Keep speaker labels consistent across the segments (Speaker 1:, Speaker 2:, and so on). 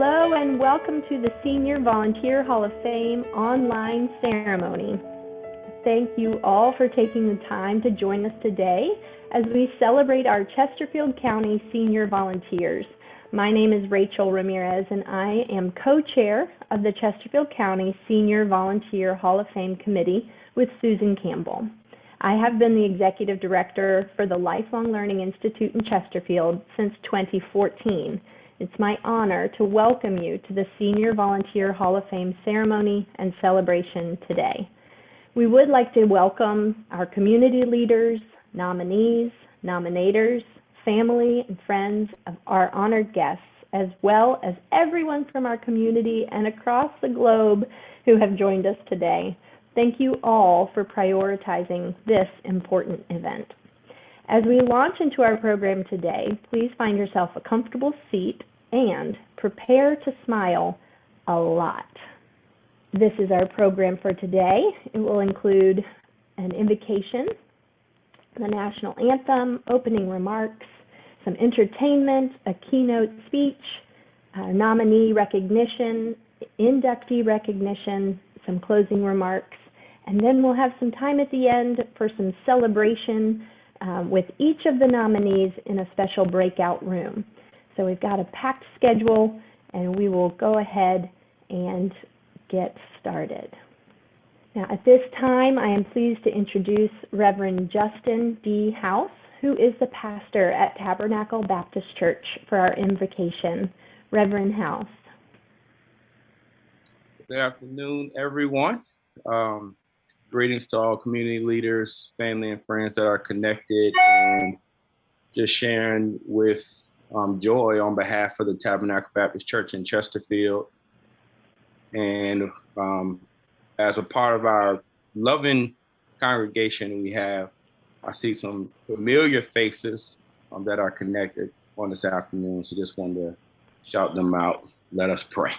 Speaker 1: Hello and welcome to the Senior Volunteer Hall of Fame online ceremony. Thank you all for taking the time to join us today as we celebrate our Chesterfield County senior volunteers. My name is Rachel Ramirez and I am co-chair of the Chesterfield County Senior Volunteer Hall of Fame Committee with Susan Campbell. I have been the executive director for the Lifelong Learning Institute in Chesterfield since 2014. It's my honor to welcome you to the Senior Volunteer Hall of Fame ceremony and celebration today. We would like to welcome our community leaders, nominees, nominators, family, and friends of our honored guests, as well as everyone from our community and across the globe who have joined us today. Thank you all for prioritizing this important event. As we launch into our program today, please find yourself a comfortable seat and prepare to smile a lot. This is our program for today. It will include an invocation, the national anthem, opening remarks, some entertainment, a keynote speech, nominee recognition, inductee recognition, some closing remarks, and then we'll have some time at the end for some celebration with each of the nominees in a special breakout room. So we've got a packed schedule and we will go ahead and get started. Now at this time, I am pleased to introduce Reverend Justin D. House, who is the pastor at Tabernacle Baptist Church, for our invocation. Reverend House.
Speaker 2: Good afternoon, everyone. Greetings to all community leaders, family, and friends that are connected, and just sharing with joy on behalf of the Tabernacle Baptist Church in Chesterfield. And as a part of our loving congregation I see some familiar faces that are connected on this afternoon. So just wanted to shout them out. Let us pray.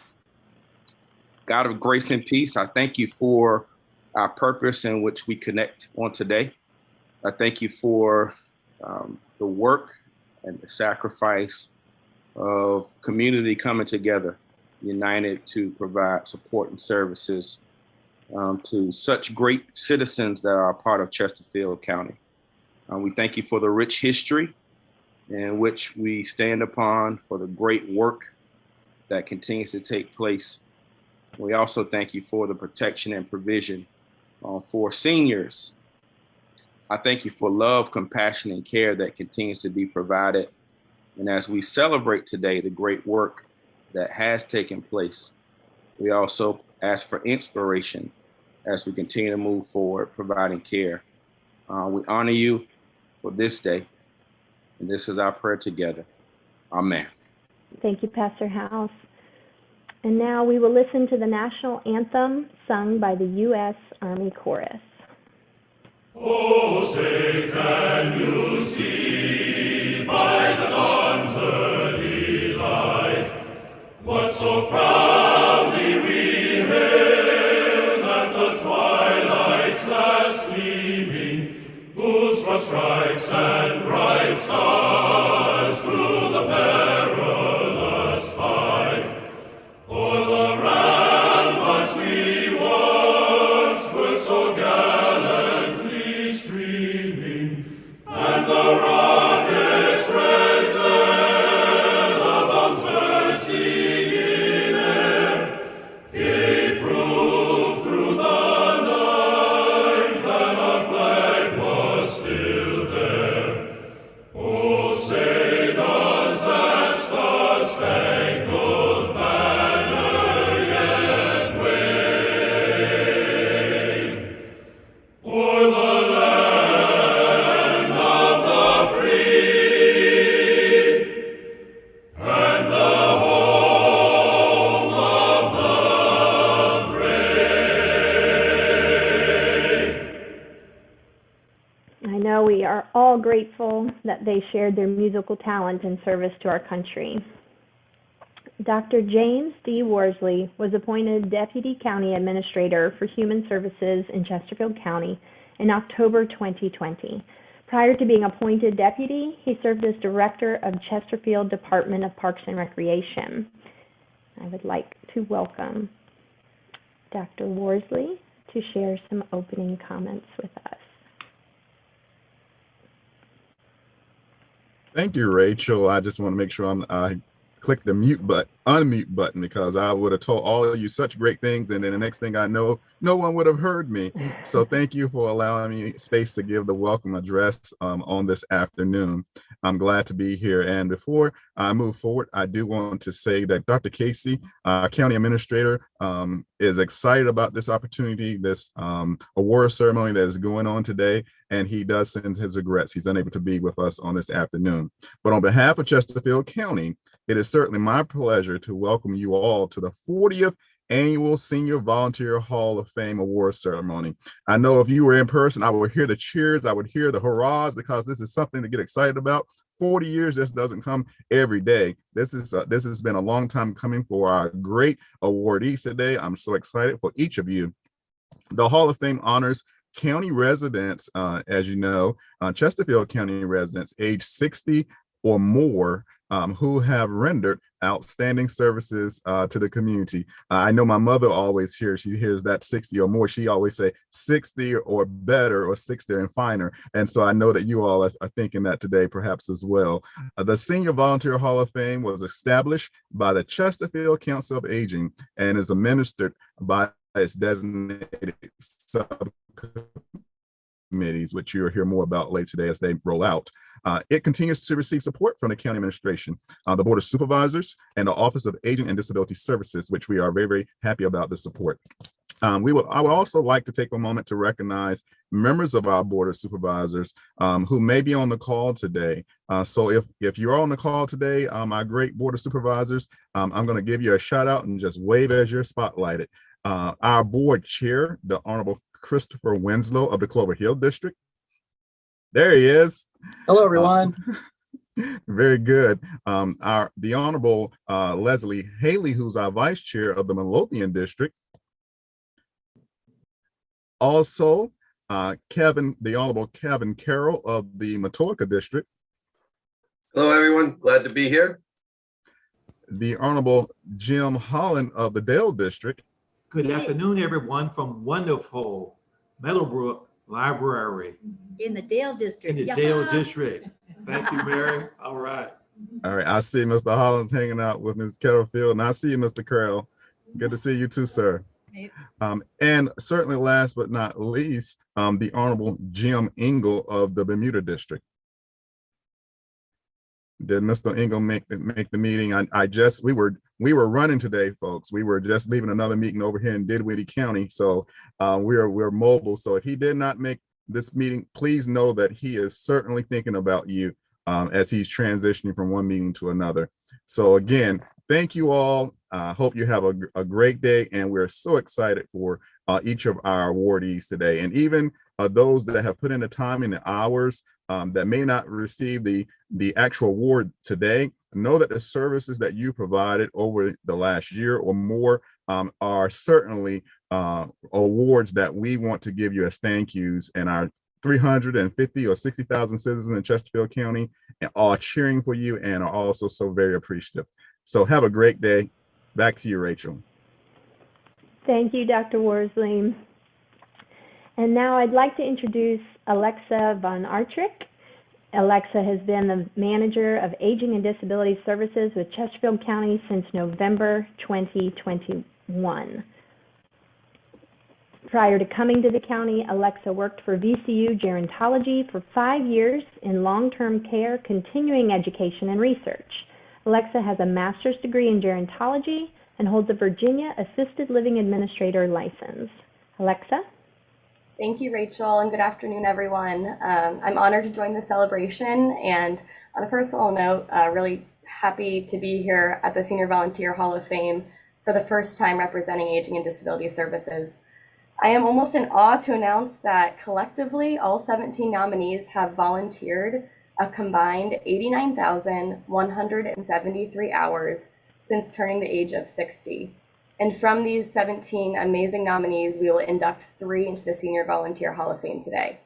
Speaker 2: God of grace and peace, I thank you for our purpose in which we connect on today. I thank you for the work and the sacrifice of community coming together, united to provide support and services to such great citizens that are a part of Chesterfield County. We thank you for the rich history in which we stand upon, for the great work that continues to take place. We also thank you for the protection and provision for seniors. I thank you for love, compassion, and care that continues to be provided. And as we celebrate today the great work that has taken place, we also ask for inspiration as we continue to move forward, providing care. We honor you for this day, and this is our prayer together. Amen.
Speaker 1: Thank you, Pastor House. And now we will listen to the national anthem sung by the U.S. Army Chorus.
Speaker 3: Oh, say, can you see by the dawn's early light what so proudly we hailed at the twilight's last gleaming, whose broad stripes and bright stars through the perilous fight o'er the ramparts we watched were so gallantly streaming, and the rocket's red glare, the bombs bursting in air, gave proof through the night that our flag was still there. Oh, say does that star-spangled banner yet wave o'er the land of the free and the home of the brave?
Speaker 1: I know we are all grateful that they shared their musical talent in service to our country. Dr. James D. Worsley was appointed Deputy County Administrator for Human Services in Chesterfield County in October 2020. Prior to being appointed deputy, he served as Director of Chesterfield Department of Parks and Recreation. I would like to welcome Dr. Worsley to share some opening comments with us.
Speaker 4: Thank you, Rachel. I just want to make sure I click the unmute button, because I would have told all of you such great things, and then the next thing I know, no one would have heard me. So thank you for allowing me space to give the welcome address on this afternoon. I'm glad to be here. And before I move forward, I do want to say that Dr. Casey, County Administrator, is excited about this opportunity, this award ceremony that is going on today. And he does send his regrets. He's unable to be with us on this afternoon. But on behalf of Chesterfield County, it is certainly my pleasure to welcome you all to the 40th Annual Senior Volunteer Hall of Fame Award Ceremony. I know if you were in person, I would hear the cheers, I would hear the hurrahs, because this is something to get excited about. 40 years, this doesn't come every day. This has been a long time coming for our great awardees today. I'm so excited for each of you. The Hall of Fame honors county residents, as you know, Chesterfield County residents age 60 or more who have rendered outstanding services to the community. I know my mother always hears, she hears that 60 or more, she always say 60 or better, or 60 and finer. And so I know that you all are thinking that today perhaps as well. The Senior Volunteer Hall of Fame was established by the Chesterfield Council of Aging and is administered by its designated subcommittees, which you'll hear more about later today as they roll out. It continues to receive support from the county administration, the Board of Supervisors, and the Office of Aging and Disability Services, which we are very, very happy about the support. I would also like to take a moment to recognize members of our Board of Supervisors who may be on the call today. So if you're on the call today, our great Board of Supervisors, I'm going to give you a shout out and just wave as you're spotlighted. Our board chair, the Honorable Christopher Winslow of the Clover Hill District. There he is.
Speaker 5: Hello, everyone.
Speaker 4: Very good. The Honorable Leslie Haley, who's our Vice Chair of the Midlothian District. Also, the Honorable Kevin Carroll of the Matoaka District.
Speaker 6: Hello, everyone. Glad to be here.
Speaker 4: The Honorable Jim Holland of the Dale District.
Speaker 7: Good afternoon, everyone, from wonderful Meadowbrook Library.
Speaker 8: In the Dale District.
Speaker 7: In the Dale District. Thank you, Mary. All right.
Speaker 4: All right. I see Mr. Hollins hanging out with Ms. Chesterfield, and I see you, Mr. Carroll. Good to see you too, sir. And certainly last but not least, the Honorable Jim Engel of the Bermuda District. Did Mr. Engel make the meeting? We were running today, folks. We were just leaving another meeting over here in Dinwiddie County, so we're mobile. So if he did not make this meeting, please know that he is certainly thinking about you as he's transitioning from one meeting to another. So again, thank you all. Hope you have a great day, and we're so excited for each of our awardees today, and even those that have put in the time and the hours that may not receive the actual award today. Know that the services that you provided over the last year or more are certainly awards that we want to give you as thank yous, and our 350 or 60,000 citizens in Chesterfield County are cheering for you and are also so very appreciative. So have a great day. Back to you, Rachel.
Speaker 1: Thank you, Dr. Worsley. And now I'd like to introduce Alexa Von Artrick. Alexa has been the Manager of Aging and Disability Services with Chesterfield County since November 2021. Prior to coming to the county, Alexa worked for VCU Gerontology for 5 years in long-term care, continuing education, and research. Alexa has a master's degree in gerontology and holds a Virginia Assisted Living Administrator license. Alexa?
Speaker 9: Thank you, Rachel, and good afternoon, everyone. I'm honored to join the celebration, and on a personal note, really happy to be here at the Senior Volunteer Hall of Fame for the first time representing Aging and Disability Services. I am almost in awe to announce that collectively, all 17 nominees have volunteered a combined 89,173 hours since turning the age of 60. And from these 17 amazing nominees, we will induct 3 into the Senior Volunteer Hall of Fame today.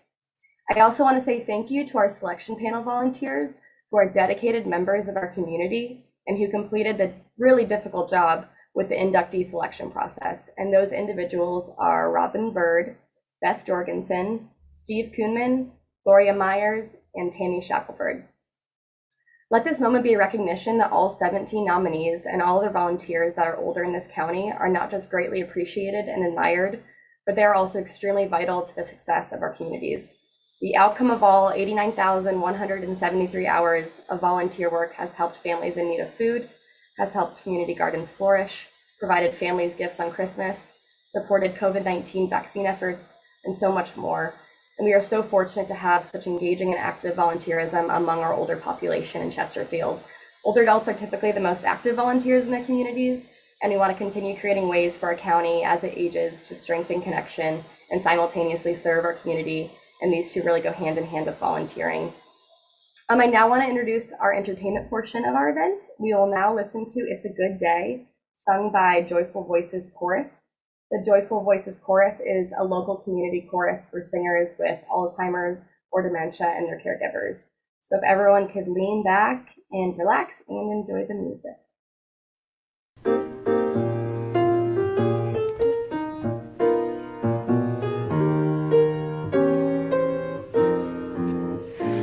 Speaker 9: I also want to say thank you to our selection panel volunteers who are dedicated members of our community and who completed the really difficult job with the inductee selection process. And those individuals are Robin Bird, Beth Jorgensen, Steve Kuhnman, Gloria Myers, and Tammy Shackelford. Let this moment be a recognition that all 17 nominees and all other volunteers that are older in this county are not just greatly appreciated and admired, but they are also extremely vital to the success of our communities. The outcome of all 89,173 hours of volunteer work has helped families in need of food, has helped community gardens flourish, provided families gifts on Christmas, supported COVID-19 vaccine efforts, and so much more. And we are so fortunate to have such engaging and active volunteerism among our older population in Chesterfield. Older adults are typically the most active volunteers in their communities, and we want to continue creating ways for our county as it ages to strengthen connection and simultaneously serve our community. And these two really go hand in hand with volunteering. I now want to introduce our entertainment portion of our event. We will now listen to It's a Good Day, sung by Joyful Voices Chorus. The Joyful Voices Chorus is a local community chorus for singers with Alzheimer's or dementia and their caregivers. So if everyone could lean back and relax and enjoy the music.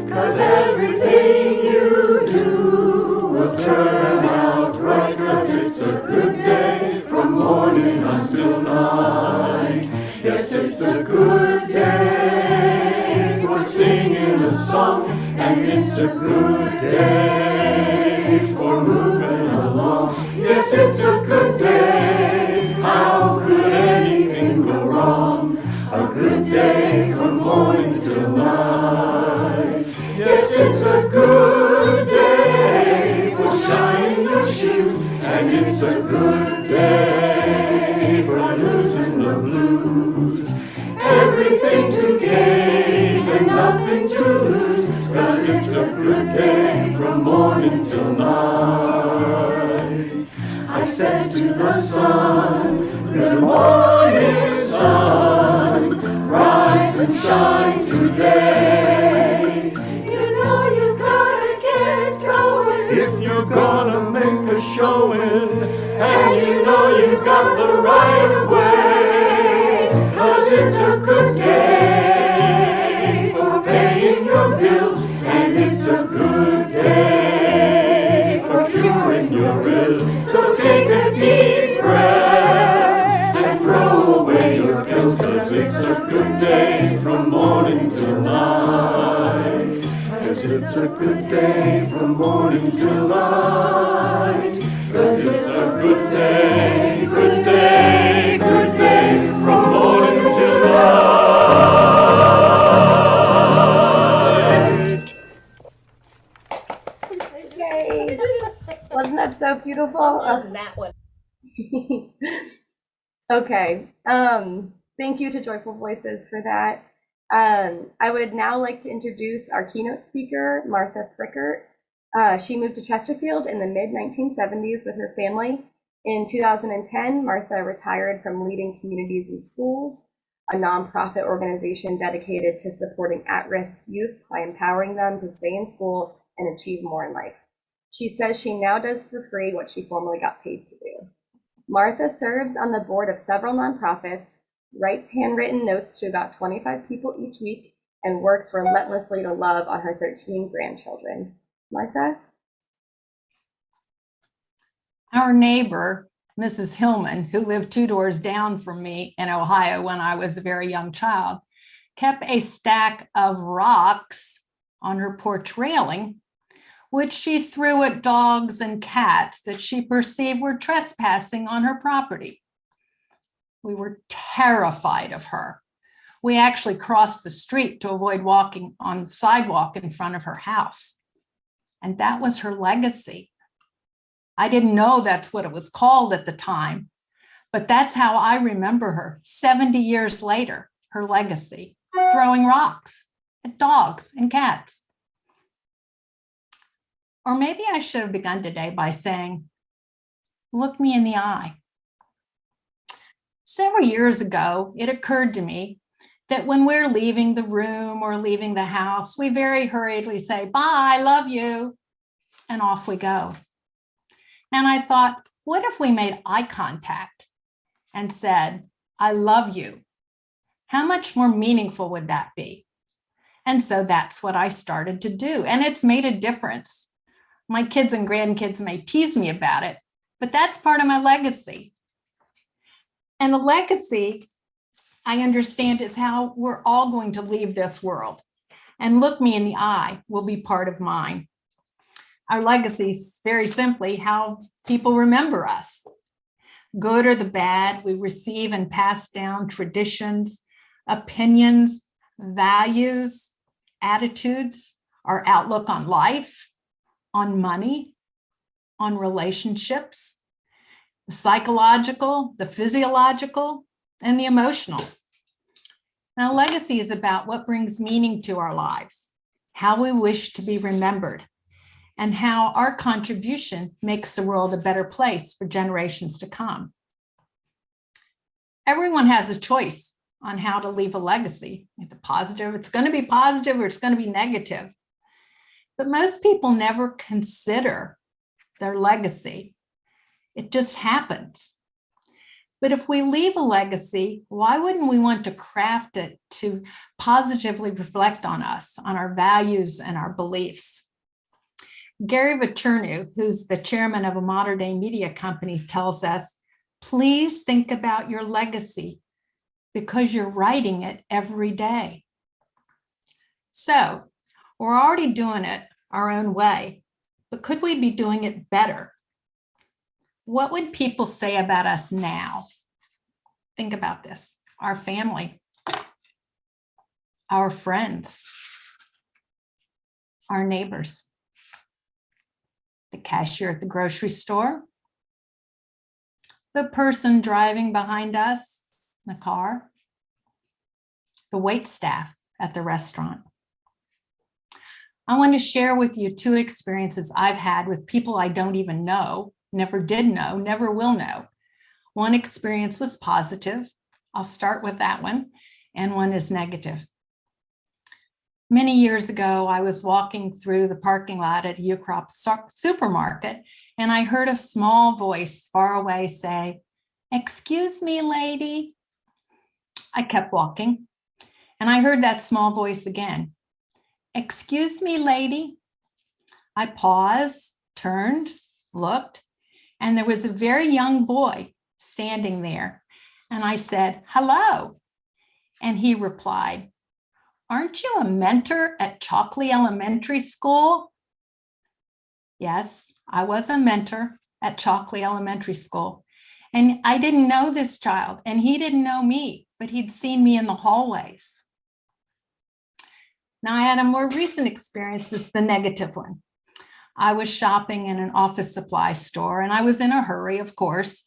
Speaker 3: 'Cause everything you do will turn out right, 'cause it's a good day from morning until night. Yes, it's a good day for singing a song, and it's a good day for moving along. Yes, it's a good day, how could anything go wrong? A good day from morning till night. Yes, it's a good day for shining your shoes, and it's a good day for losing the blues. Everything to gain and nothing to lose, 'cause it's a good day from morning till night. I said to the sun, good morning, sun, rise and shine today. You know you've gotta get going if you're gonna make a showing, and you know you've got the right of way, 'cause it's a good day for paying your bills, and it's a good day for curing your ills. So take a deep breath and throw away your pills, 'cause it's a good day from morning till night. 'Cause it's a good day from morning till night. 'Cause it's a good day, good day, good day from morning till night.
Speaker 9: Yay! Wasn't that so beautiful?
Speaker 5: Wasn't that one?
Speaker 9: Okay. Thank you to Joyful Voices for that. I would now like to introduce our keynote speaker, Martha Frickert. She moved to Chesterfield in the mid-1970s with her family. In 2010, Martha retired from leading communities and schools, a nonprofit organization dedicated to supporting at-risk youth by empowering them to stay in school and achieve more in life. She says she now does for free what she formerly got paid to do. Martha serves on the board of several nonprofits, writes handwritten notes to about 25 people each week, and works relentlessly to love on her 13 grandchildren. Martha?
Speaker 8: Our neighbor, Mrs. Hillman, who lived 2 doors down from me in Ohio when I was a very young child, kept a stack of rocks on her porch railing, which she threw at dogs and cats that she perceived were trespassing on her property. We were terrified of her. We actually crossed the street to avoid walking on the sidewalk in front of her house. And that was her legacy. I didn't know that's what it was called at the time, but that's how I remember her 70 years later, her legacy, throwing rocks at dogs and cats. Or maybe I should have begun today by saying, look me in the eye. Several years ago, it occurred to me that when we're leaving the room or leaving the house, we very hurriedly say, bye, love you, and off we go. And I thought, What if we made eye contact and said, I love you? How much more meaningful would that be? And so that's what I started to do. And it's made a difference. My kids and grandkids may tease me about it, but that's part of my legacy. And a legacy, I understand, is how we're all going to leave this world. And look me in the eye will be part of mine. Our legacy is very simply how people remember us. Good or the bad, we receive and pass down traditions, opinions, values, attitudes, our outlook on life, on money, on relationships, the psychological, the physiological, and the emotional. Now, legacy is about what brings meaning to our lives, how we wish to be remembered, and how our contribution makes the world a better place for generations to come. Everyone has a choice on how to leave a legacy. It's positive, it's going to be positive, or it's going to be negative. But most people never consider their legacy. It just happens. But if we leave a legacy, why wouldn't we want to craft it to positively reflect on us, on our values and our beliefs? Gary Vaynerchuk, who's the chairman of a modern day media company, tells us, please think about your legacy because you're writing it every day. So we're already doing it our own way, but could we be doing it better? What would people say about us now? Think about this. Our family, our friends, our neighbors, the cashier at the grocery store, the person driving behind us in the car, the wait staff at the restaurant. I want to share with you two experiences I've had with people I don't even know, never did know, never will know. One experience was positive. I'll start with that one, and one is negative. Many years ago, I was walking through the parking lot at Ucrop supermarket, and I heard a small voice far away say, "Excuse me, lady." I kept walking, and I heard that small voice again. "Excuse me, lady." I paused, turned, looked, and there was a very young boy standing there. And I said, "Hello." And he replied, "Aren't you a mentor at Chalkley Elementary School?" Yes, I was a mentor at Chalkley Elementary School. And I didn't know this child, and he didn't know me, but he'd seen me in the hallways. Now, I had a more recent experience. This is the negative one. I was shopping in an office supply store, and I was in a hurry, of course.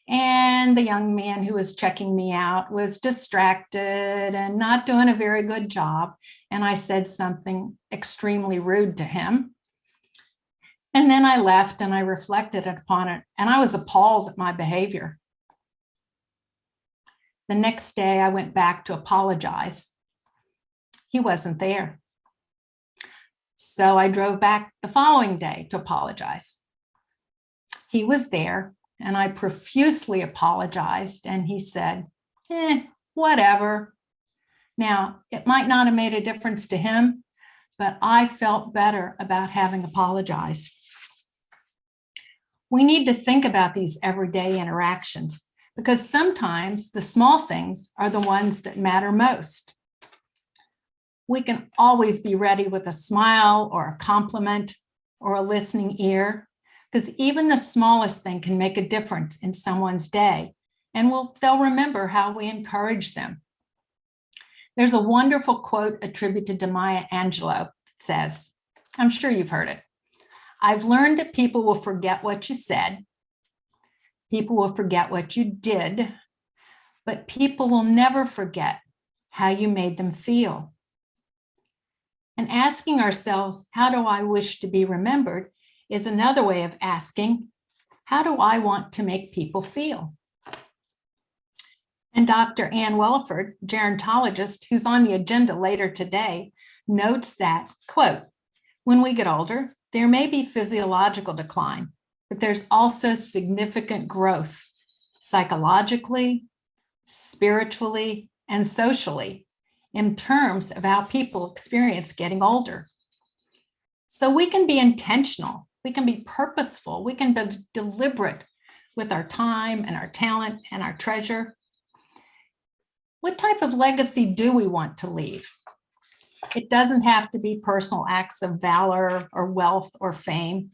Speaker 8: And the young man who was checking me out was distracted and not doing a very good job. And I said something extremely rude to him. And then I left and I reflected upon it, and I was appalled at my behavior. The next day, I went back to apologize. He wasn't there. So I drove back the following day to apologize. He was there, and I profusely apologized, and he said, whatever. Now, it might not have made a difference to him, but I felt better about having apologized. We need to think about these everyday interactions because sometimes the small things are the ones that matter most. We can always be ready with a smile or a compliment or a listening ear, because even the smallest thing can make a difference in someone's day, and they'll remember how we encourage them. There's a wonderful quote attributed to Maya Angelou that says, I'm sure you've heard it, "I've learned that people will forget what you said, people will forget what you did, but people will never forget how you made them feel." And asking ourselves, how do I wish to be remembered, is another way of asking, how do I want to make people feel? And Dr. Ann Welford, gerontologist, who's on the agenda later today, notes that, quote, "When we get older, there may be physiological decline, but there's also significant growth psychologically, spiritually, and socially in terms of how people experience getting older. So we can be intentional, we can be purposeful, we can be deliberate with our time and our talent and our treasure. What type of legacy do we want to leave? It doesn't have to be personal acts of valor or wealth or fame.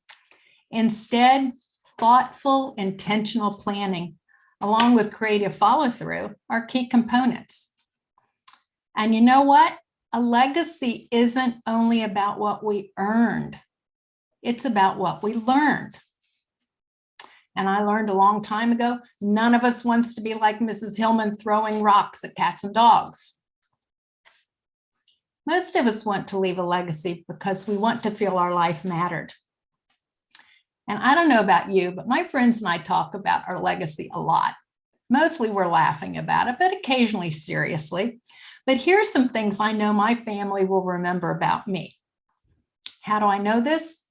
Speaker 8: Instead, thoughtful, intentional planning, along with creative follow-through, are key components. And you know what? A legacy isn't only about what we earned. It's about what we learned. And I learned a long time ago, none of us wants to be like Mrs. Hillman throwing rocks at cats and dogs. Most of us want to leave a legacy because we want to feel our life mattered. And I don't know about you, but my friends and I talk about our legacy a lot. Mostly we're laughing about it, but occasionally seriously. But here's some things I know my family will remember about me. How do I know this?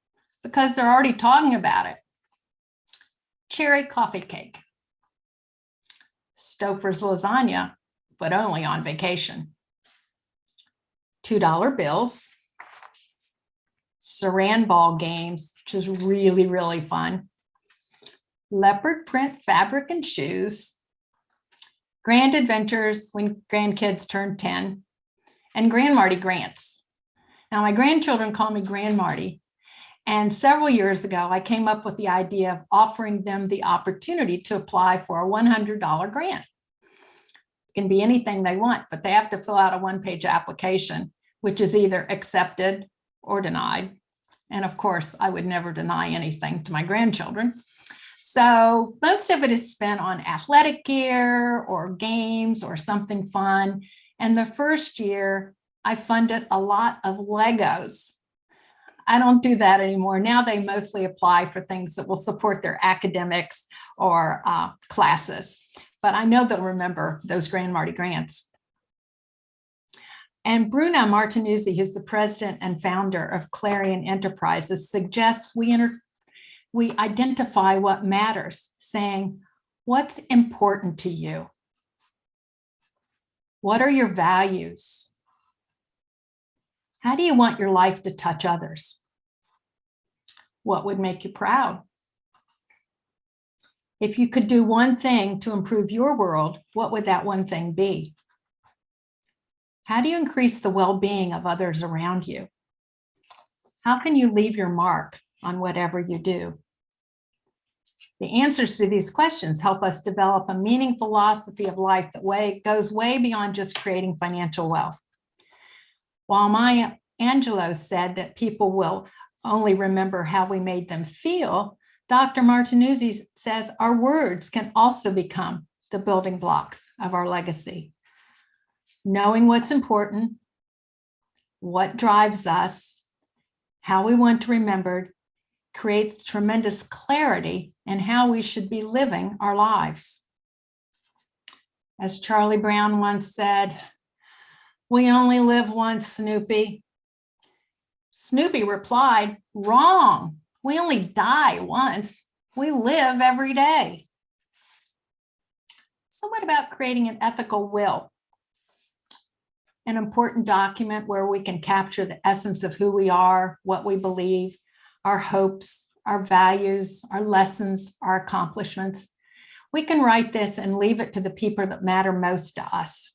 Speaker 8: Because they're already talking about it. Cherry coffee cake. Stouffer's lasagna, but only on vacation. $2 bills. Saran ball games, which is really, really fun. Leopard print fabric and shoes. Grand adventures when grandkids turned 10. And Grand Marty grants. Now my grandchildren call me Grand Marty. And several years ago, I came up with the idea of offering them the opportunity to apply for a $100 grant. It can be anything they want, but they have to fill out a one-page application, which is either accepted or denied. And of course, I would never deny anything to my grandchildren. So most of it is spent on athletic gear or games or something fun. And the first year, I funded a lot of Legos. I don't do that anymore. Now they mostly apply for things that will support their academics or classes. But I know they'll remember those Grand Marty grants. And Bruno Martinuzzi, who's the president and founder of Clarion Enterprises, suggests we identify what matters, saying, what's important to you? What are your values? How do you want your life to touch others? What would make you proud? If you could do one thing to improve your world, what would that one thing be? How do you increase the well-being of others around you? How can you leave your mark on whatever you do? The answers to these questions help us develop a meaningful philosophy of life that goes way beyond just creating financial wealth. While Maya Angelou said that people will only remember how we made them feel, Dr. Martinuzzi says our words can also become the building blocks of our legacy. Knowing what's important, what drives us, how we want to remember, creates tremendous clarity in how we should be living our lives. As Charlie Brown once said, "We only live once, Snoopy." Snoopy replied, "Wrong. We only die once. We live every day." So what about creating an ethical will? An important document where we can capture the essence of who we are, what we believe, our hopes, our values, our lessons, our accomplishments. We can write this and leave it to the people that matter most to us.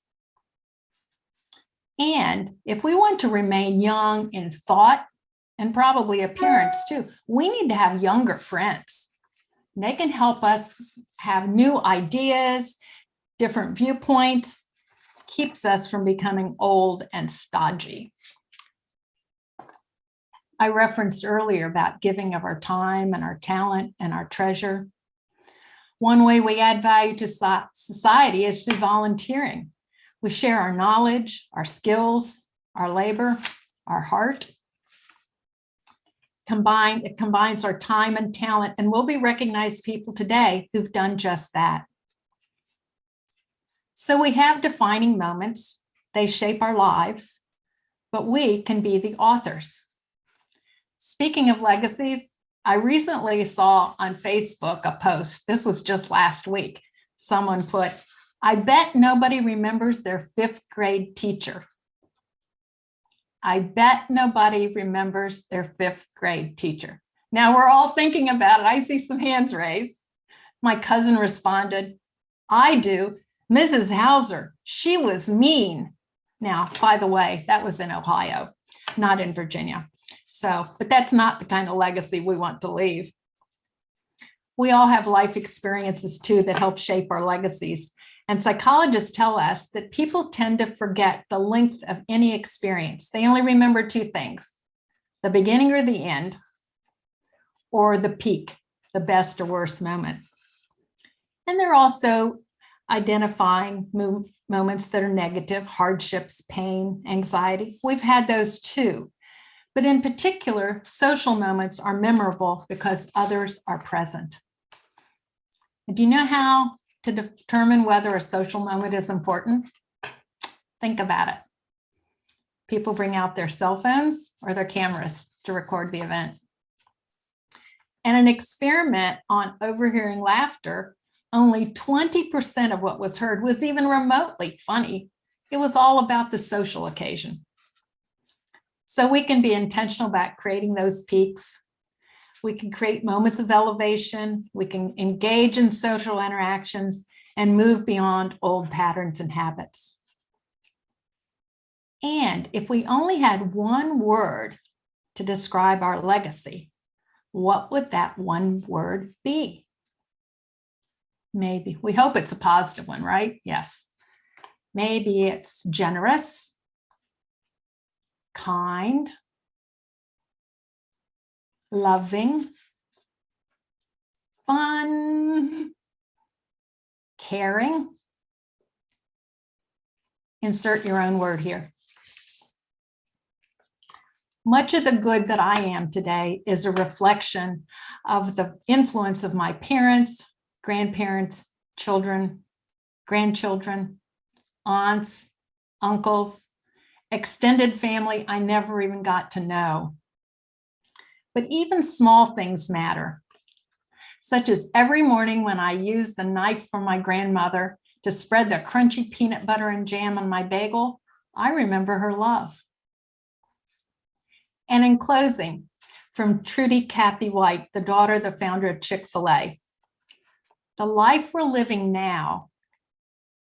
Speaker 8: And if we want to remain young in thought and probably appearance too, we need to have younger friends. They can help us have new ideas, different viewpoints, keeps us from becoming old and stodgy. I referenced earlier about giving of our time and our talent and our treasure. One way we add value to society is through volunteering. We share our knowledge, our skills, our labor, our heart. It combines our time and talent, and we'll be recognized people today who've done just that. So we have defining moments. They shape our lives, but we can be the authors. Speaking of legacies, I recently saw on Facebook a post, this was just last week. Someone put, I bet nobody remembers their 5th grade teacher. I bet nobody remembers their 5th grade teacher. Now we're all thinking about it. I see some hands raised. My cousin responded, I do. Mrs. Hauser, she was mean. Now, by the way, that was in Ohio, not in Virginia. So, but that's not the kind of legacy we want to leave. We all have life experiences too that help shape our legacies. And psychologists tell us that people tend to forget the length of any experience. They only remember 2 things, the beginning or the end, or the peak, the best or worst moment. And they're also identifying moments that are negative, hardships, pain, anxiety. We've had those too. But in particular, social moments are memorable because others are present. And do you know how to determine whether a social moment is important? Think about it. People bring out their cell phones or their cameras to record the event. And an experiment on overhearing laughter, only 20% of what was heard was even remotely funny. It was all about the social occasion. So we can be intentional about creating those peaks. We can create moments of elevation. We can engage in social interactions and move beyond old patterns and habits. And if we only had one word to describe our legacy, what would that one word be? Maybe, we hope it's a positive one, right? Yes. Maybe it's generous, kind, loving, fun, caring. Insert your own word here. Much of the good that I am today is a reflection of the influence of my parents, grandparents, children, grandchildren, aunts, uncles, extended family I never even got to know. But even small things matter, such as every morning when I use the knife from my grandmother to spread the crunchy peanut butter and jam on my bagel, I remember her love. And in closing, from Trudy Cathy White, the daughter, the founder of Chick-fil-A, the life we're living now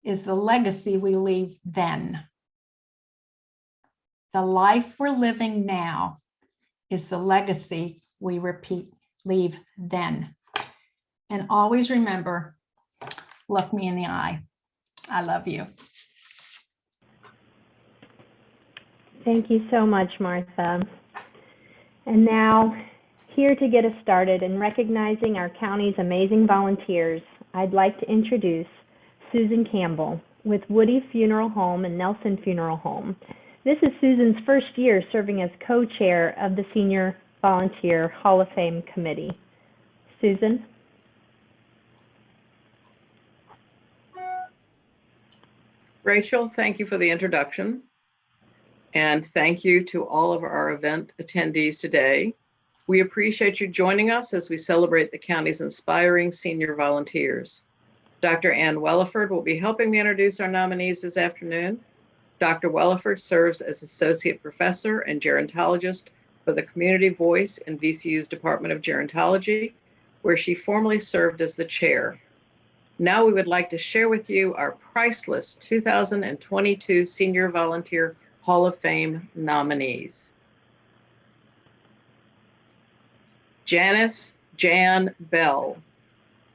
Speaker 8: is the legacy we leave then. The life we're living now is the legacy we leave then. And always remember, look me in the eye. I love you.
Speaker 1: Thank you so much, Martha. And now, here to get us started in recognizing our county's amazing volunteers, I'd like to introduce Susan Campbell with Woody Funeral Home and Nelson Funeral Home. This is Susan's first year serving as co-chair of the Senior Volunteer Hall of Fame Committee. Susan?
Speaker 5: Rachel, thank you for the introduction. And thank you to all of our event attendees today. We appreciate you joining us as we celebrate the county's inspiring senior volunteers. Dr. Ann Welliford will be helping me introduce our nominees this afternoon. Dr. Welliford serves as Associate Professor and Gerontologist for the Community Voice in VCU's Department of Gerontology, where she formerly served as the chair. Now we would like to share with you our priceless 2022 Senior Volunteer Hall of Fame nominees. Janice Jan Bell.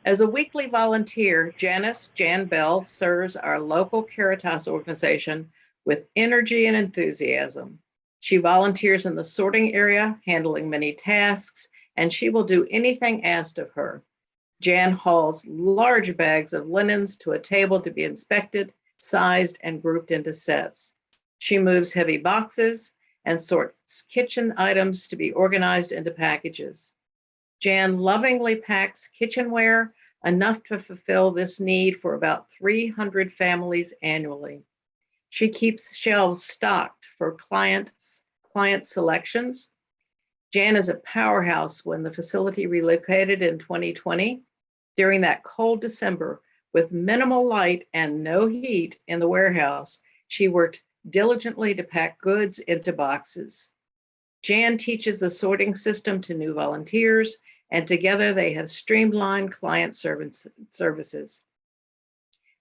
Speaker 5: As a weekly volunteer, Janice Jan Bell serves our local Caritas organization with energy and enthusiasm. She volunteers in the sorting area, handling many tasks, and she will do anything asked of her. Jan hauls large bags of linens to a table to be inspected, sized, and grouped into sets. She moves heavy boxes and sorts kitchen items to be organized into packages. Jan lovingly packs kitchenware, enough to fulfill this need for about 300 families annually. She keeps shelves stocked for client selections. Jan is a powerhouse. When the facility relocated in 2020, during that cold December, with minimal light and no heat in the warehouse, she worked diligently to pack goods into boxes. Jan teaches the sorting system to new volunteers, and together they have streamlined client services.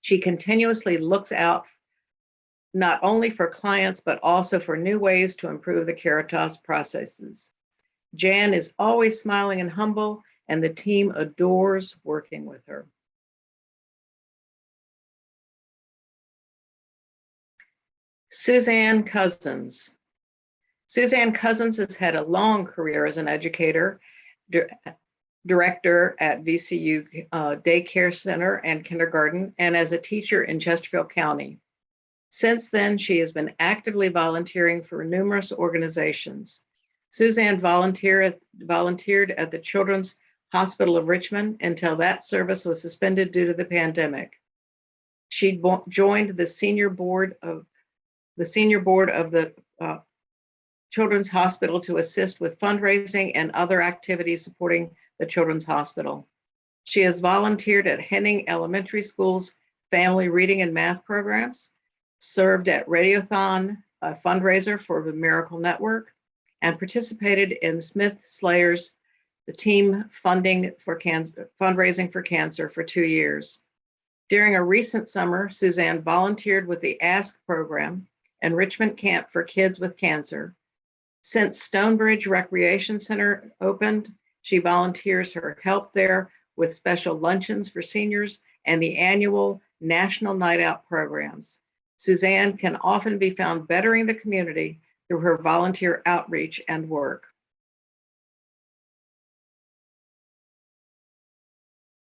Speaker 5: She continuously looks out not only for clients, but also for new ways to improve the Caritas processes. Jan is always smiling and humble, and the team adores working with her. Suzanne Cousins. Suzanne Cousins has had a long career as an educator, director at VCU Daycare Center and Kindergarten, and as a teacher in Chesterfield County. Since then, she has been actively volunteering for numerous organizations. Suzanne volunteered at the Children's Hospital of Richmond until that service was suspended due to the pandemic. She joined the senior board of the Children's Hospital to assist with fundraising and other activities supporting the Children's Hospital. She has volunteered at Henning Elementary School's family reading and math programs, served at Radiothon, a fundraiser for the Miracle Network, and participated in Smith Slayer's the team fundraising for cancer for 2 years. During a recent summer, Suzanne volunteered with the ASK program, enrichment camp for kids with cancer. Since Stonebridge Recreation Center opened, she volunteers her help there with special luncheons for seniors and the annual National Night Out programs. Suzanne can often be found bettering the community through her volunteer outreach and work.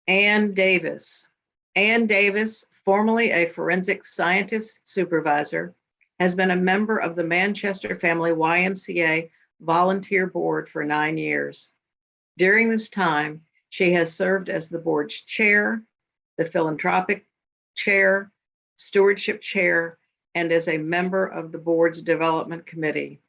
Speaker 5: Ann Davis. Ann Davis, formerly a forensic scientist supervisor, has been a member of the Manchester Family YMCA Volunteer Board for 9 years. During this time, she has served as the board's chair, the philanthropic chair, stewardship chair, and as a member of the board's development committee.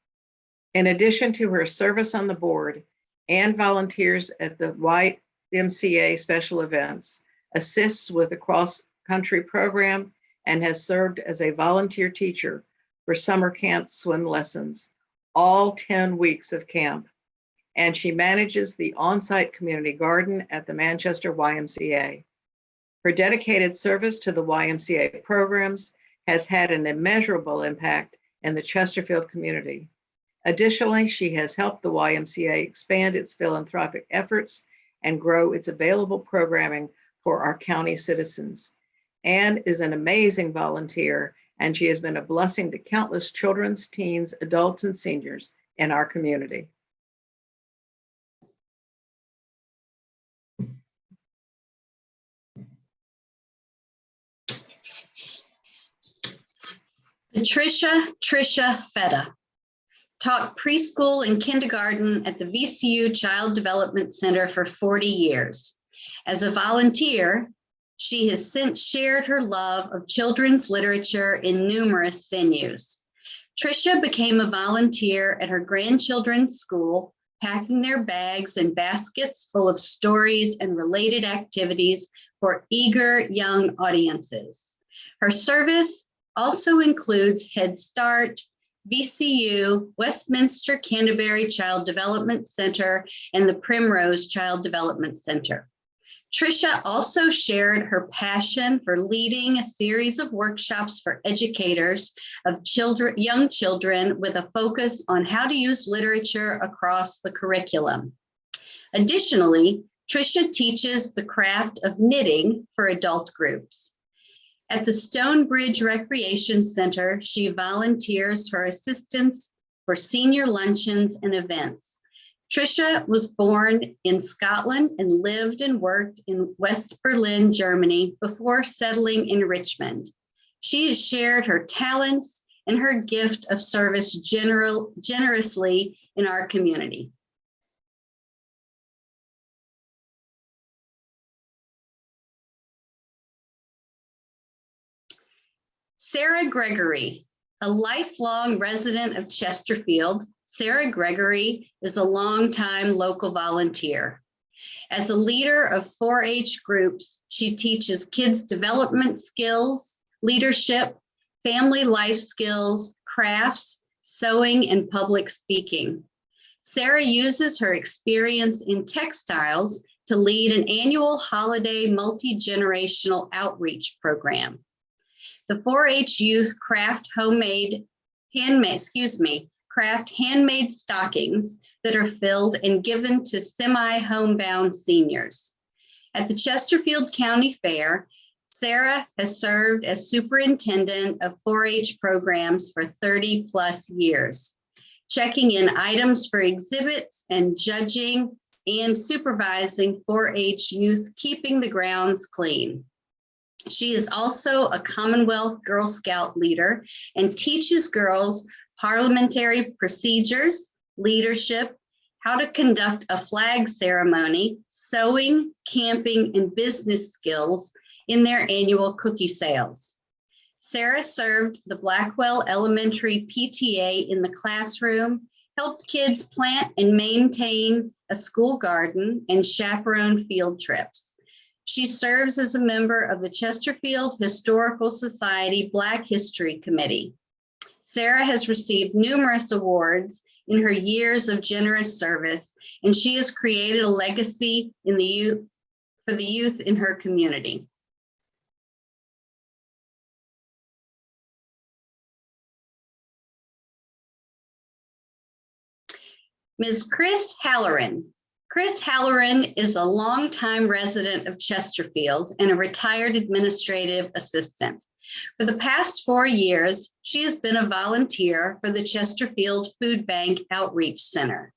Speaker 5: In addition to her service on the board, Ann volunteers at the YMCA special events, assists with the cross-country program, and has served as a volunteer teacher for summer camp swim lessons, all 10 weeks of camp. And she manages the on-site community garden at the Manchester YMCA. Her dedicated service to the YMCA programs has had an immeasurable impact in the Chesterfield community. Additionally, she has helped the YMCA expand its philanthropic efforts and grow its available programming for our county citizens. Ann is an amazing volunteer, and she has been a blessing to countless children, teens, adults, and seniors in our community.
Speaker 10: Tricia Feta taught preschool and kindergarten at the VCU Child Development Center for 40 years. As a volunteer, she has since shared her love of children's literature in numerous venues. Tricia became a volunteer at her grandchildren's school, packing their bags and baskets full of stories and related activities for eager young audiences. Her service also includes Head Start, VCU, Westminster Canterbury Child Development Center, and the Primrose Child Development Center. Tricia also shared her passion for leading a series of workshops for educators of young children with a focus on how to use literature across the curriculum. Additionally, Tricia teaches the craft of knitting for adult groups. At the Stonebridge Recreation Center, she volunteers for assistance for senior luncheons and events. Tricia was born in Scotland and lived and worked in West Berlin, Germany, before settling in Richmond. She has shared her talents and her gift of service generously in our community. Sarah Gregory, a lifelong resident of Chesterfield, Sarah Gregory is a longtime local volunteer. As a leader of 4-H groups, she teaches kids development skills, leadership, family life skills, crafts, sewing, and public speaking. Sarah uses her experience in textiles to lead an annual holiday multi-generational outreach program. The 4-H youth craft handmade stockings that are filled and given to semi-homebound seniors. At the Chesterfield County Fair, Sarah has served as superintendent of 4-H programs for 30 plus years, checking in items for exhibits and judging and supervising 4-H youth keeping the grounds clean. She is also a Commonwealth Girl Scout leader and teaches girls parliamentary procedures, leadership, how to conduct a flag ceremony, sewing, camping, and business skills in their annual cookie sales. Sarah served the Blackwell Elementary PTA in the classroom, helped kids plant and maintain a school garden, and chaperone field trips. She serves as a member of the Chesterfield Historical Society Black History Committee. Sarah has received numerous awards in her years of generous service, and she has created a legacy for the youth in her community. Ms. Chris Halloran. Chris Halloran is a longtime resident of Chesterfield and a retired administrative assistant. For the past 4 years, she has been a volunteer for the Chesterfield Food Bank Outreach Center.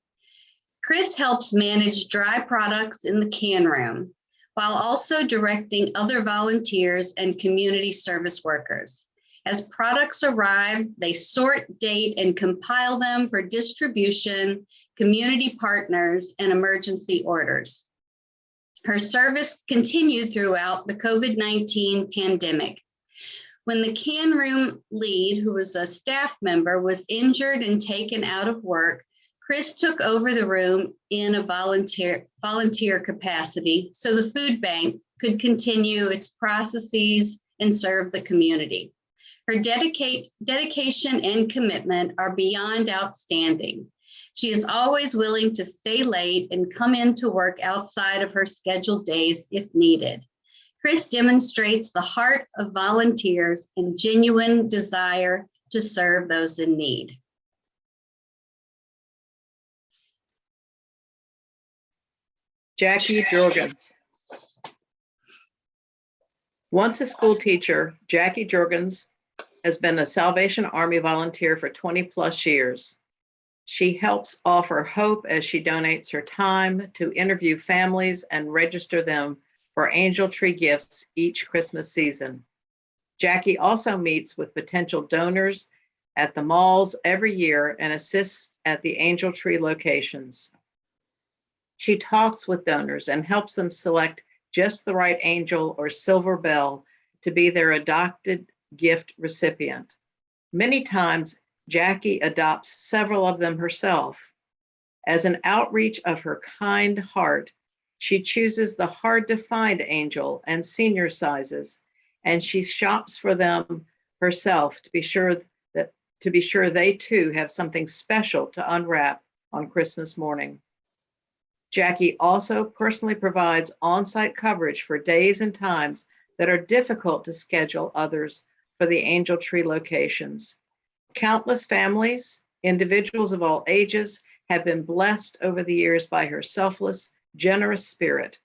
Speaker 10: Chris helps manage dry products in the can room, while also directing other volunteers and community service workers. As products arrive, they sort, date, and compile them for distribution, community partners, and emergency orders. Her service continued throughout the COVID-19 pandemic. When the can room lead, who was a staff member, was injured and taken out of work, Chris took over the room in a volunteer capacity so the food bank could continue its processes and serve the community. Her dedication and commitment are beyond outstanding. She is always willing to stay late and come into work outside of her scheduled days if needed. Chris demonstrates the heart of volunteers and genuine desire to serve those in need.
Speaker 5: Jackie Jorgens. Once a school teacher, Jackie Jorgens has been a Salvation Army volunteer for 20 plus years. She helps offer hope as she donates her time to interview families and register them for Angel Tree gifts each Christmas season. Jackie also meets with potential donors at the malls every year and assists at the Angel Tree locations. She talks with donors and helps them select just the right angel or silver bell to be their adopted gift recipient. Many times, Jackie adopts several of them herself. As an outreach of her kind heart, she chooses the hard-to-find angel and senior sizes, and she shops for them herself to be sure they too have something special to unwrap on Christmas morning. Jackie also personally provides on-site coverage for days and times that are difficult to schedule others for the Angel Tree locations. Countless families, individuals of all ages, have been blessed over the years by her selfless, generous spirit.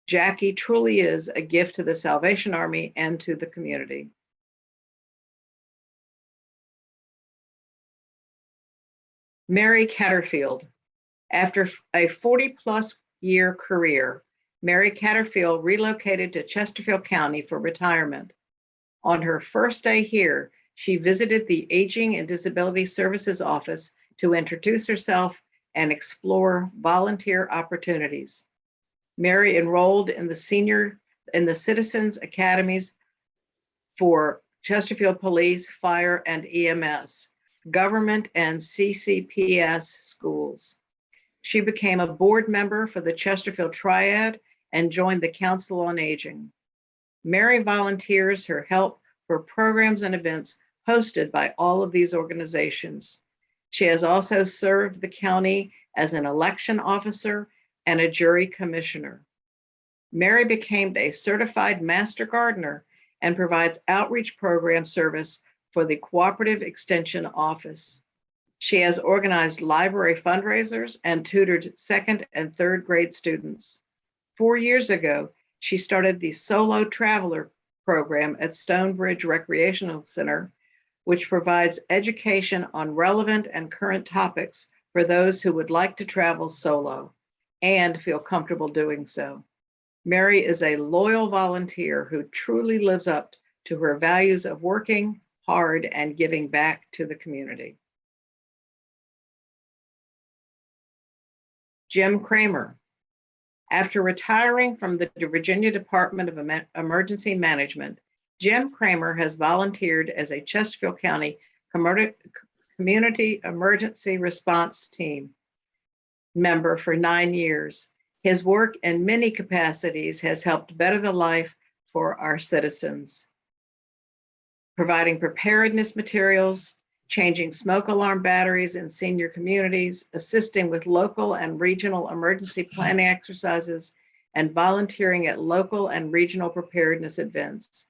Speaker 5: Jackie truly is a gift to the Salvation Army and to the community. Mary Catterfield. After a 40-plus year career, Mary Catterfield relocated to Chesterfield County for retirement. On her first day here, she visited the Aging and Disability Services Office to introduce herself and explore volunteer opportunities. Mary enrolled in the Citizens Academies for Chesterfield Police, Fire, and EMS. government, and CCPS schools. She became a board member for the Chesterfield Triad and joined the Council on Aging. Mary volunteers her help for programs and events hosted by all of these organizations. She has also served the county as an election officer and a jury commissioner. Mary became a certified master gardener and provides outreach program service for the Cooperative Extension Office. She has organized library fundraisers and tutored second and third grade students. 4 years ago, she started the Solo Traveler program at Stonebridge Recreational Center, which provides education on relevant and current topics for those who would like to travel solo and feel comfortable doing so. Mary is a loyal volunteer who truly lives up to her values of working hard and giving back to the community. Jim Kramer. After retiring from the Virginia Department of Emergency Management, Jim Kramer has volunteered as a Chesterfield County Community Emergency Response Team member for 9 years. His work in many capacities has helped better the life for our citizens, providing preparedness materials, changing smoke alarm batteries in senior communities, assisting with local and regional emergency planning exercises, and volunteering at local and regional preparedness events.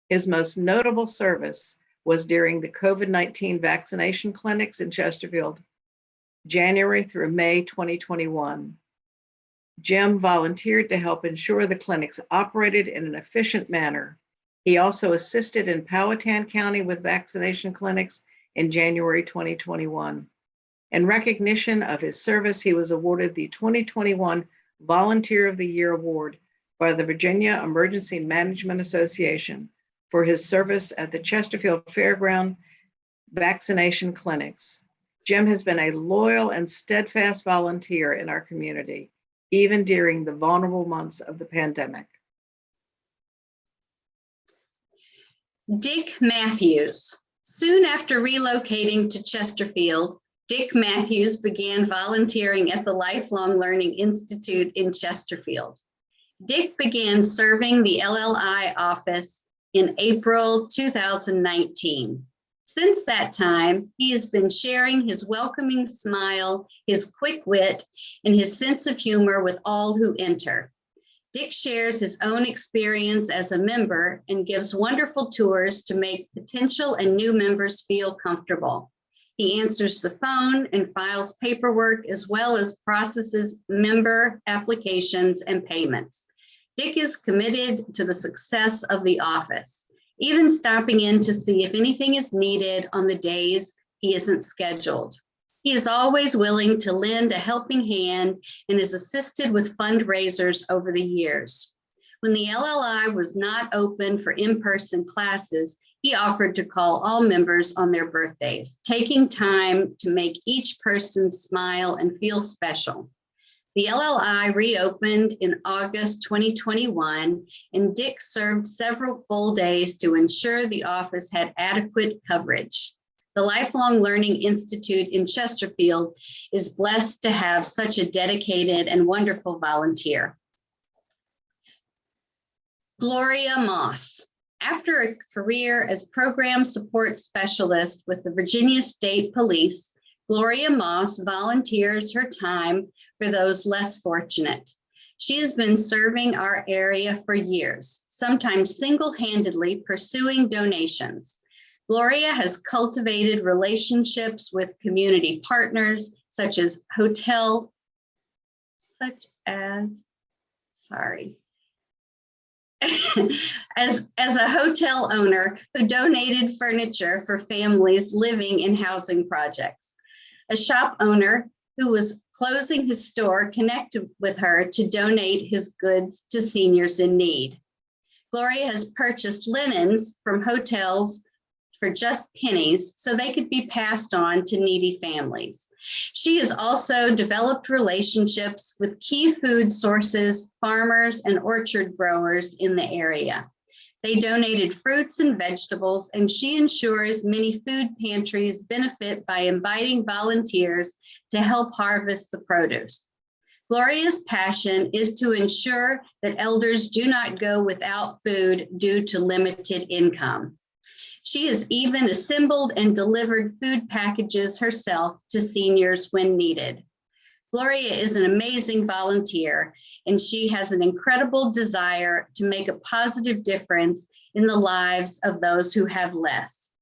Speaker 5: His most notable service was during the COVID-19 vaccination clinics in Chesterfield, January through May 2021. Jim volunteered to help ensure the clinics operated in an efficient manner. He also assisted in Powhatan County with vaccination clinics in January 2021. In recognition of his service, he was awarded the 2021 Volunteer of the Year Award by the Virginia Emergency Management Association for his service at the Chesterfield Fairground vaccination clinics. Jim has been a loyal and steadfast volunteer in our community, even during the vulnerable months of the pandemic.
Speaker 10: Dick Matthews. Soon after relocating to Chesterfield, Dick Matthews began volunteering at the Lifelong Learning Institute in Chesterfield. Dick began serving the LLI office in April 2019. Since that time, he has been sharing his welcoming smile, his quick wit, and his sense of humor with all who enter. Dick shares his own experience as a member and gives wonderful tours to make potential and new members feel comfortable. He answers the phone and files paperwork as well as processes member applications and payments. Dick is committed to the success of the office, even stopping in to see if anything is needed on the days he isn't scheduled. He is always willing to lend a helping hand and has assisted with fundraisers over the years. When the LLI was not open for in-person classes, he offered to call all members on their birthdays, taking time to make each person smile and feel special. The LLI reopened in August 2021, and Dick served several full days to ensure the office had adequate coverage. The Lifelong Learning Institute in Chesterfield is blessed to have such a dedicated and wonderful volunteer. Gloria Moss. After a career as program support specialist with the Virginia State Police, Gloria Moss volunteers her time for those less fortunate. She has been serving our area for years, sometimes single-handedly pursuing donations. Gloria has cultivated relationships with community partners as a hotel owner who donated furniture for families living in housing projects. A shop owner who was closing his store connected with her to donate his goods to seniors in need. Gloria has purchased linens from hotels for just pennies so they could be passed on to needy families. She has also developed relationships with key food sources, farmers, and orchard growers in the area. They donated fruits and vegetables, and she ensures many food pantries benefit by inviting volunteers to help harvest the produce. Gloria's passion is to ensure that elders do not go without food due to limited income. She has even assembled and delivered food packages herself to seniors when needed. Gloria is an amazing volunteer, and she has an incredible desire to make a positive difference in the lives of those who have less.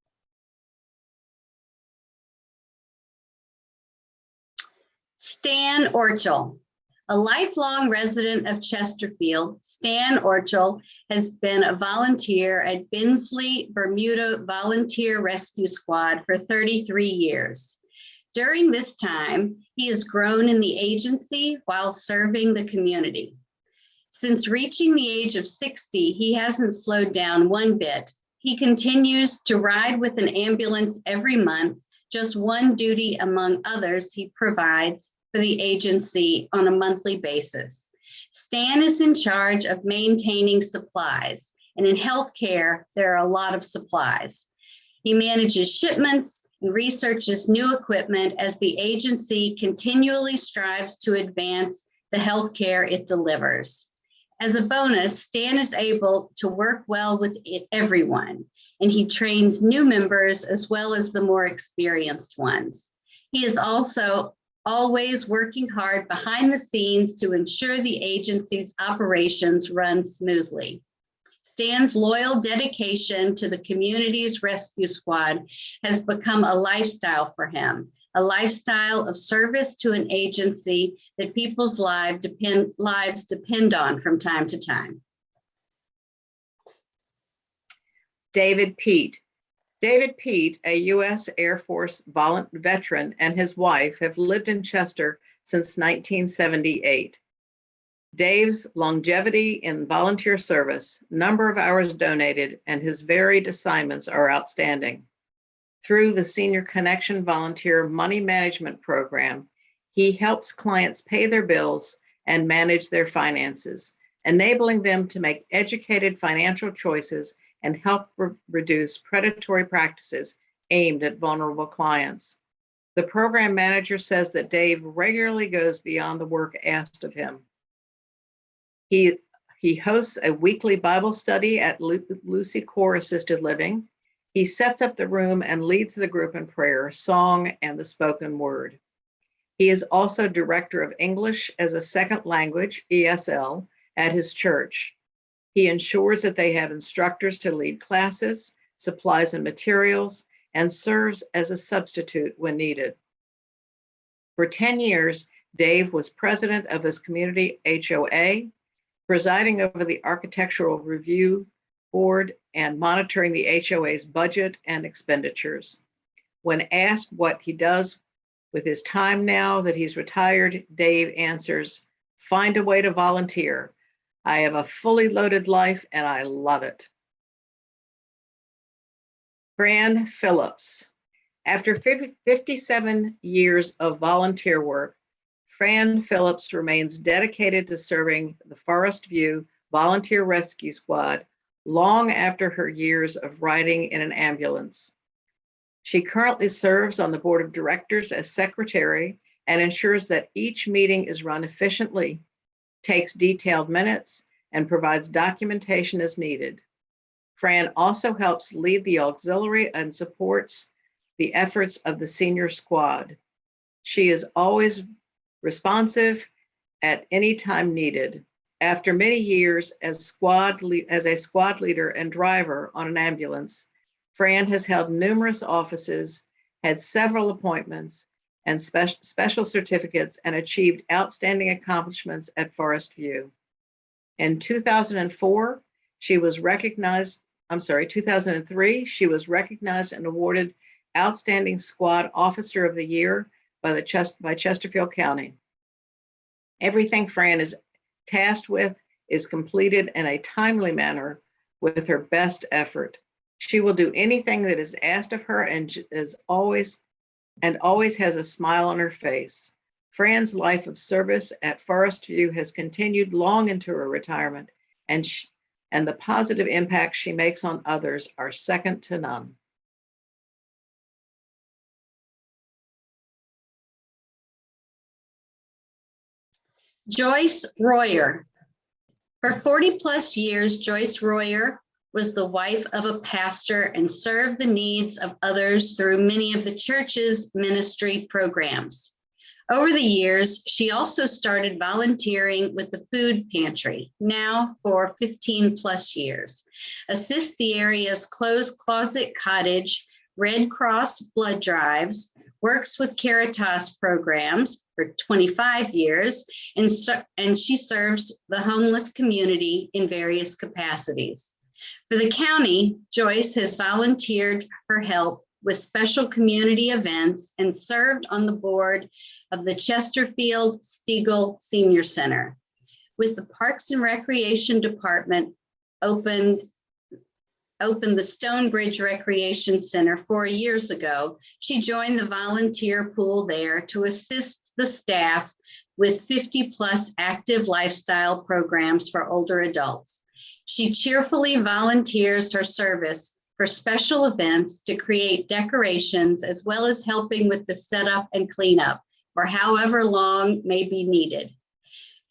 Speaker 10: Stan Orchel. A lifelong resident of Chesterfield, Stan Orchel has been a volunteer at Bensley, Bermuda Volunteer Rescue Squad for 33 years. During this time, he has grown in the agency while serving the community. Since reaching the age of 60, he hasn't slowed down one bit. He continues to ride with an ambulance every month, just one duty among others he provides for the agency on a monthly basis. Stan is in charge of maintaining supplies, and in healthcare, there are a lot of supplies. He manages shipments and researches new equipment as the agency continually strives to advance the healthcare it delivers. As a bonus, Stan is able to work well with everyone, and he trains new members as well as the more experienced ones. He is also always working hard behind the scenes to ensure the agency's operations run smoothly. Stan's loyal dedication to the community's rescue squad has become a lifestyle for him, a lifestyle of service to an agency that people's lives depend on from time to time.
Speaker 5: David Peet. David Peet, a U.S. Air Force veteran, and his wife have lived in Chester since 1978. Dave's longevity in volunteer service, number of hours donated, and his varied assignments are outstanding. Through the Senior Connection Volunteer Money Management Program, he helps clients pay their bills and manage their finances, enabling them to make educated financial choices and help reduce predatory practices aimed at vulnerable clients. The program manager says that Dave regularly goes beyond the work asked of him. He hosts a weekly Bible study at Lucy Core Assisted Living. He sets up the room and leads the group in prayer, song, and the spoken word. He is also director of English as a second language, ESL, at his church. He ensures that they have instructors to lead classes, supplies and materials, and serves as a substitute when needed. For 10 years, Dave was president of his community HOA, presiding over the Architectural Review Board and monitoring the HOA's budget and expenditures. When asked what he does with his time now that he's retired, Dave answers, "Find a way to volunteer. I have a fully loaded life and I love it." Fran Phillips. After 57 years of volunteer work, Fran Phillips remains dedicated to serving the Forest View Volunteer Rescue Squad long after her years of riding in an ambulance. She currently serves on the board of directors as secretary and ensures that each meeting is run efficiently, takes detailed minutes, and provides documentation as needed. Fran also helps lead the auxiliary and supports the efforts of the senior squad. She is always responsive at any time needed. After many years as a squad leader and driver on an ambulance, Fran has held numerous offices, had several appointments and special certificates, and achieved outstanding accomplishments at Forest View. In 2003, she was recognized and awarded Outstanding Squad Officer of the Year by Chesterfield County. Everything Fran is tasked with is completed in a timely manner with her best effort. She will do anything that is asked of her and always has a smile on her face. Fran's life of service at Forest View has continued long into her retirement, and and the positive impact she makes on others are second to none.
Speaker 10: Joyce Royer. For 40+ years, Joyce Royer was the wife of a pastor and served the needs of others through many of the church's ministry programs. Over the years, she also started volunteering with the food pantry, now for 15+ years, assists the area's closed closet cottage, Red Cross blood drives, works with Caritas programs for 25 years, and she serves the homeless community in various capacities. For the county, Joyce has volunteered her help with special community events and served on the board of the Chesterfield Senior Center. With the Parks and Recreation Department opened the Stonebridge Recreation Center 4 years ago, she joined the volunteer pool there to assist the staff with 50+ active lifestyle programs for older adults. She cheerfully volunteers her service for special events to create decorations, as well as helping with the setup and cleanup for however long may be needed.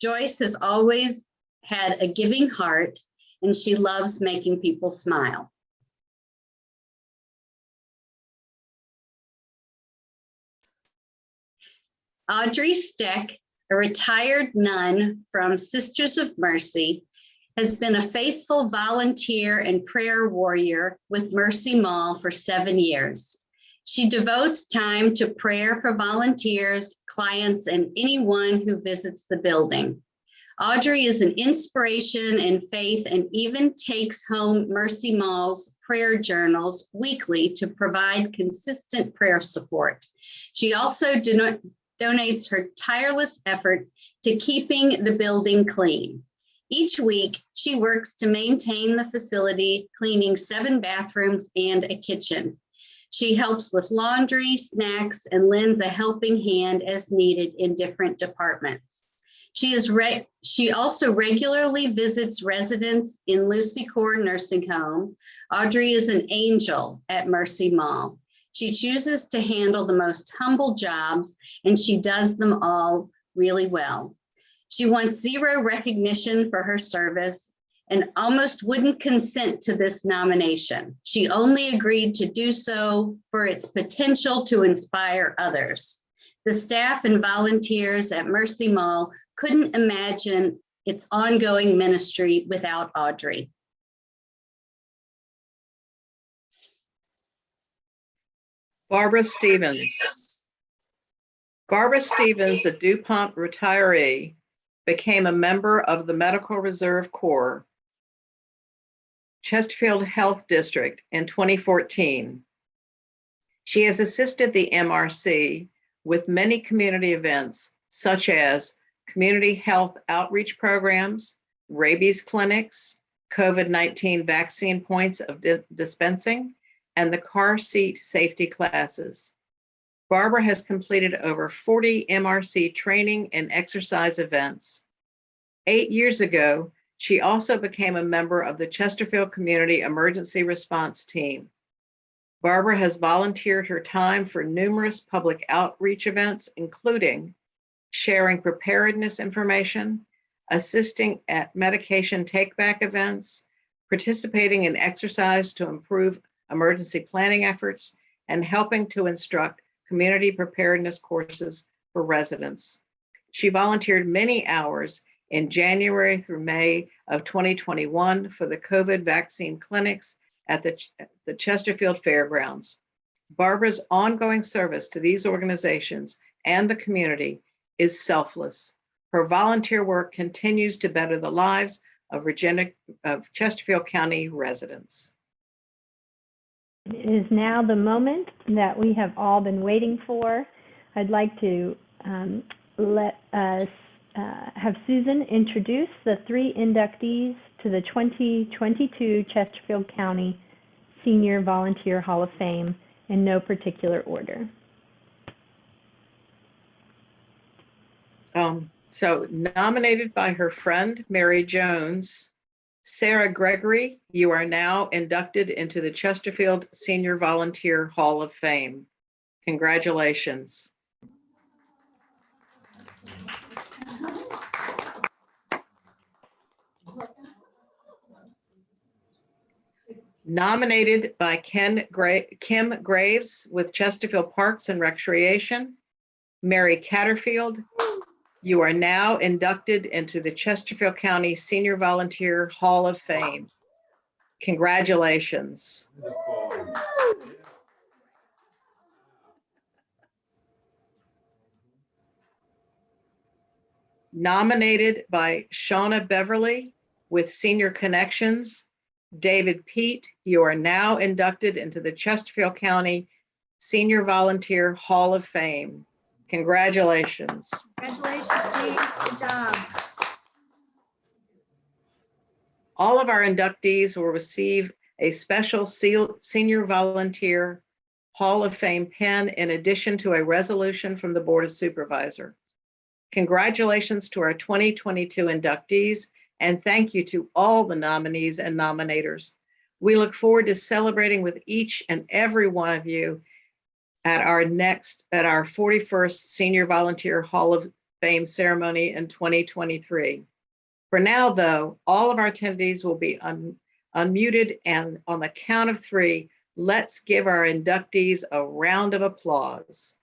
Speaker 10: Joyce has always had a giving heart, and she loves making people smile. Audrey Steck, a retired nun from Sisters of Mercy, has been a faithful volunteer and prayer warrior with Mercy Mall for 7 years. She devotes time to prayer for volunteers, clients, and anyone who visits the building. Audrey is an inspiration in faith and even takes home Mercy Mall's prayer journals weekly to provide consistent prayer support. She also donates her tireless effort to keeping the building clean. Each week, she works to maintain the facility, cleaning 7 bathrooms and a kitchen. She helps with laundry, snacks, and lends a helping hand as needed in different departments. She also regularly visits residents in Lucy Core Nursing Home. Audrey is an angel at Mercy Mall. She chooses to handle the most humble jobs, and she does them all really well. She wants zero recognition for her service and almost wouldn't consent to this nomination. She only agreed to do so for its potential to inspire others. The staff and volunteers at Mercy Mall couldn't imagine its ongoing ministry without Audrey.
Speaker 5: Barbara Stevens. Barbara Stevens, a DuPont retiree, became a member of the Medical Reserve Corps, Chesterfield Health District in 2014. She has assisted the MRC with many community events, such as community health outreach programs, rabies clinics, COVID-19 vaccine points of dispensing, and the car seat safety classes. Barbara has completed over 40 MRC training and exercise events. 8 years ago, she also became a member of the Chesterfield Community Emergency Response Team. Barbara has volunteered her time for numerous public outreach events, including sharing preparedness information, assisting at medication take-back events, participating in exercise to improve emergency planning efforts, and helping to instruct community preparedness courses for residents. She volunteered many hours in January through May of 2021 for the COVID vaccine clinics at the Chesterfield Fairgrounds. Barbara's ongoing service to these organizations and the community is selfless. Her volunteer work continues to better the lives of Chesterfield County residents.
Speaker 1: It is now the moment that we have all been waiting for. I'd like to let us have Susan introduce the 3 inductees to the 2022 Chesterfield County Senior Volunteer Hall of Fame in no particular order.
Speaker 5: So nominated by her friend, Mary Jones, Sarah Gregory, you are now inducted into the Chesterfield Senior Volunteer Hall of Fame. Congratulations. Nominated by Kim Graves with Chesterfield Parks and Recreation, Mary Catterfield, you are now inducted into the Chesterfield County Senior Volunteer Hall of Fame. Congratulations. Nominated by Shauna Beverly with Senior Connections, David Pete, you are now inducted into the Chesterfield County Senior Volunteer Hall of Fame. Congratulations.
Speaker 11: Congratulations, Steve. Good job.
Speaker 5: All of our inductees will receive a special Senior Volunteer Hall of Fame pin in addition to a resolution from the Board of Supervisors. Congratulations to our 2022 inductees, and thank you to all the nominees and nominators. We look forward to celebrating with each and every one of you at our 41st Senior Volunteer Hall of Fame ceremony in 2023. For now, though, all of our attendees will be unmuted, and on the count of 3, let's give our inductees a round of applause.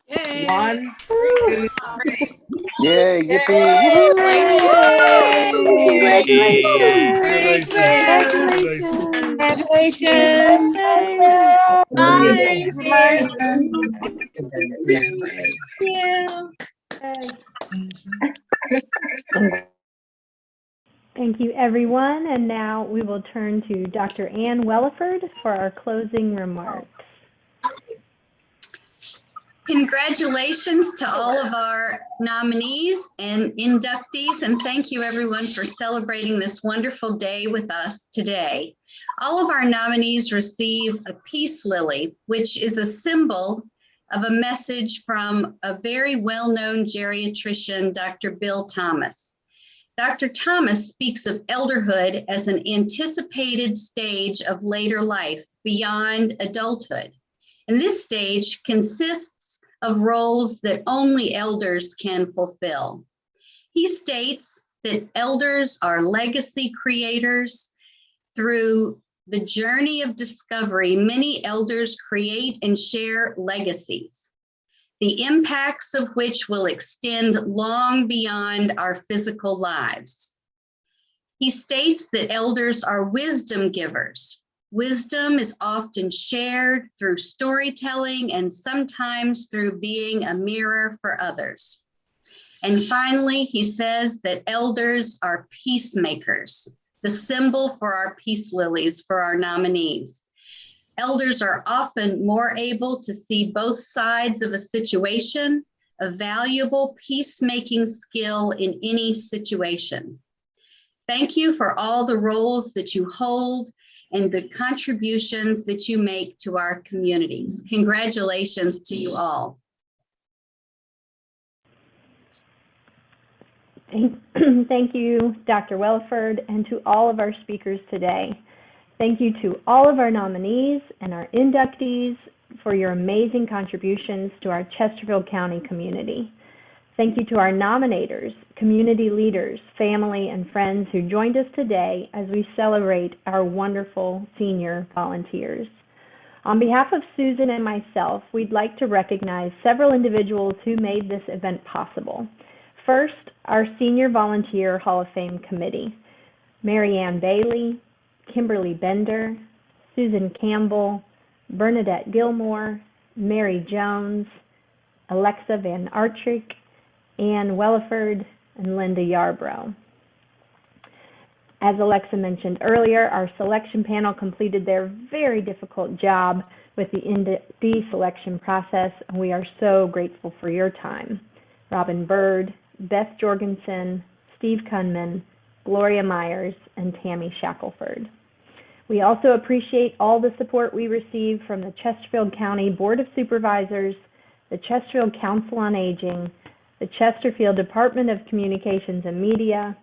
Speaker 11: Yay.
Speaker 5: 1, 2, 3.
Speaker 2: Yay, yippee.
Speaker 11: Congratulations. Nice.
Speaker 1: Thank you, everyone. And now we will turn to Dr. Ann Welliford for our closing remarks.
Speaker 10: Congratulations to all of our nominees and inductees, and thank you everyone for celebrating this wonderful day with us today. All of our nominees receive a peace lily, which is a symbol of a message from a very well-known geriatrician, Dr. Bill Thomas. Dr. Thomas speaks of elderhood as an anticipated stage of later life beyond adulthood. And this stage consists of roles that only elders can fulfill. He states that elders are legacy creators. Through the journey of discovery, many elders create and share legacies, the impacts of which will extend long beyond our physical lives. He states that elders are wisdom givers. Wisdom is often shared through storytelling and sometimes through being a mirror for others. And finally, he says that elders are peacemakers, the symbol for our peace lilies for our nominees. Elders are often more able to see both sides of a situation, a valuable peacemaking skill in any situation. Thank you for all the roles that you hold and the contributions that you make to our communities. Congratulations to you all.
Speaker 1: Thank you, Dr. Welliford, and to all of our speakers today. Thank you to all of our nominees and our inductees for your amazing contributions to our Chesterfield County community. Thank you to our nominators, community leaders, family, and friends who joined us today as we celebrate our wonderful senior volunteers. On behalf of Susan and myself, we'd like to recognize several individuals who made this event possible. First, our Senior Volunteer Hall of Fame Committee, Mary Ann Bailey, Kimberly Bender, Susan Campbell, Bernadette Gilmore, Mary Jones, Alexa Van Artrick, Ann Welliford, and Linda Yarbrough. As Alexa mentioned earlier, our selection panel completed their very difficult job with the inductee selection process, and we are so grateful for your time. Robin Bird, Beth Jorgensen, Steve Kunman, Gloria Myers, and Tammy Shackelford. We also appreciate all the support we receive from the Chesterfield County Board of Supervisors, the Chesterfield Council on Aging, the Chesterfield Department of Communications and Media,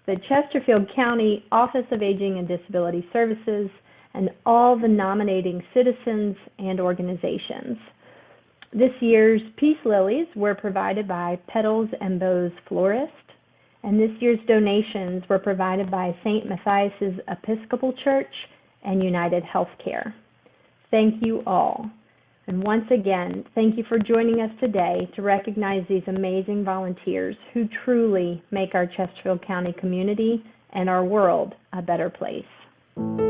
Speaker 1: the Chesterfield County Office of Aging and Disability Services, and all the nominating citizens and organizations. This year's Peace Lilies were provided by Petals and Bows Florist, and this year's donations were provided by St. Matthias's Episcopal Church and United Healthcare. Thank you all. And once again, thank you for joining us today to recognize these amazing volunteers who truly make our Chesterfield County community and our world a better place.